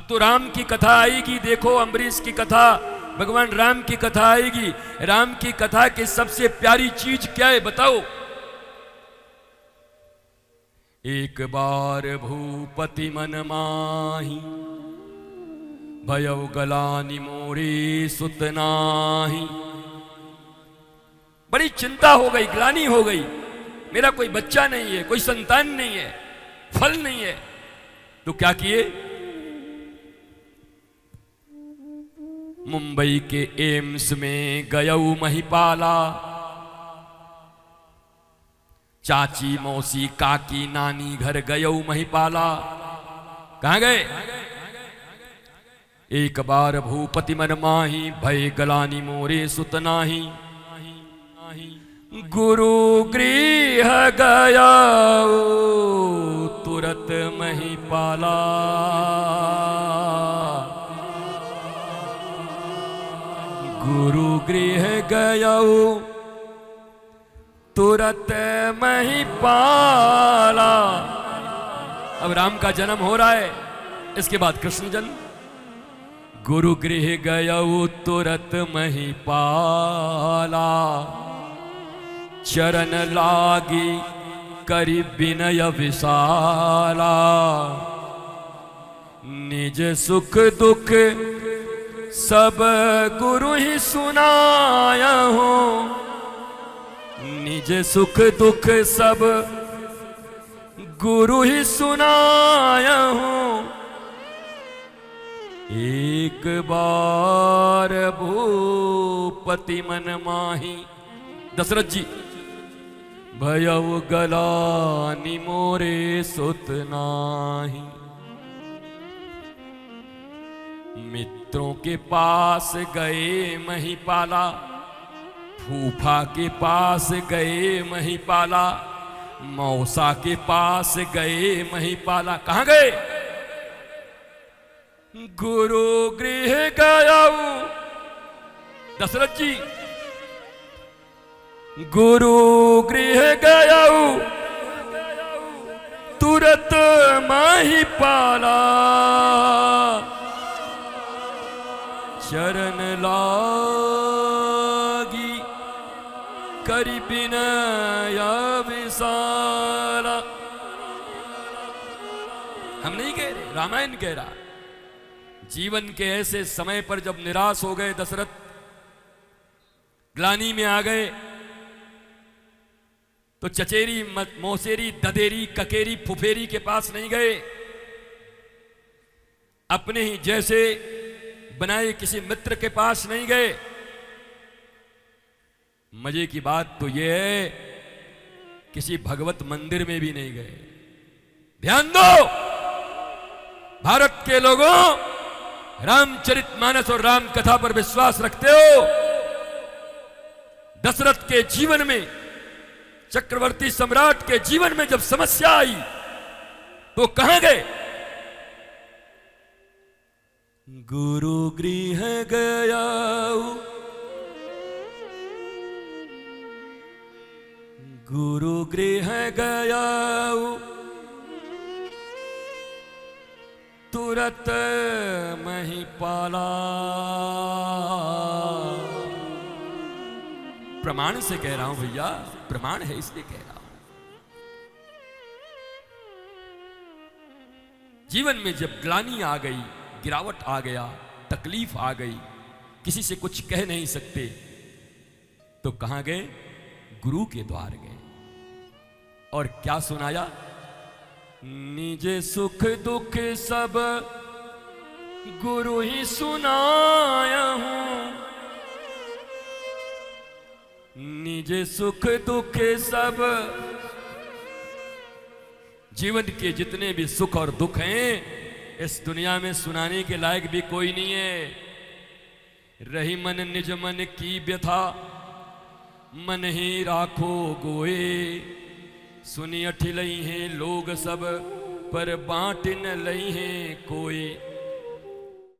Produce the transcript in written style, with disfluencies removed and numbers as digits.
अब तो राम की कथा आएगी, देखो अम्बरीश की कथा, भगवान राम की कथा आएगी। राम की कथा की सबसे प्यारी चीज क्या है बताओ? एक बार भूपति मन माही, भयउ गलानि मोरे सुत नाही। बड़ी चिंता हो गई, ग्लानि हो गई, मेरा कोई बच्चा नहीं है, कोई संतान नहीं है, फल नहीं है। तो क्या किए? मुंबई के एम्स में गयऊ महिपाला, चाची मौसी काकी नानी घर गयऊ महिपाला। कहां गए? एक बार भूपति मन माही, भय गलानि मोरे सुत नाही। गुरु गृह गयऊ तुरत महिपाला, गुरु गृह गयऊ तुरत महिपाला। अब राम का जन्म हो रहा है, इसके बाद कृष्ण जन्म। गुरु गृह गयऊ तुरत महिपाला, चरण लागी करि विनय विशाला। निज सुख दुख सब गुरु ही सुनाया हो, निज सुख दुख सब गुरु ही सुनाया हूं। एक बार भूपति मन माही, दशरथ जी, भयउ गलानि मोरे सुत नाही। मित्रों के पास गए महिपाला, फूफा के पास गए महिपाला, मौसा के पास गए महिपाला। कहां गए? गुरु गृह गयऊ, दशरथ जी, गुरु गृह गयऊ तुरत महिपाला, चरण लागी करि विनय विशाला। हम नहीं कह रहे, रामायण कह रहा। जीवन के ऐसे समय पर जब निराश हो गए दशरथ, ग्लानि में आ गए, तो चचेरी मौसेरी ददेरी ककेरी फुफेरी के पास नहीं गए, अपने ही जैसे बनाए किसी मित्र के पास नहीं गए। मजे की बात तो यह है, किसी भगवत मंदिर में भी नहीं गए। ध्यान दो भारत के लोगों, रामचरितमानस और राम कथा पर विश्वास रखते हो? दशरथ के जीवन में, चक्रवर्ती सम्राट के जीवन में जब समस्या आई तो कहां गए? गुरु गृह गयऊ, गुरु गृह गयऊ तुरत महिपाला। प्रमाण से कह रहा हूं भैया, प्रमाण है इसलिए कह रहा हूं। जीवन में जब ग्लानि आ गई, गिरावट आ गया, तकलीफ आ गई, किसी से कुछ कह नहीं सकते, तो कहां गए? गुरु के द्वार गए। और क्या सुनाया? निज सुख दुख सब गुरु ही सुनाया हूं, निज सुख दुख सब। जीवन के जितने भी सुख और दुख हैं, इस दुनिया में सुनाने के लायक भी कोई नहीं है। रही मन निज मन की व्यथा, मन ही राखो गोए। सुनी अठिलई हैं लोग सब, पर बांट न लई हैं कोई।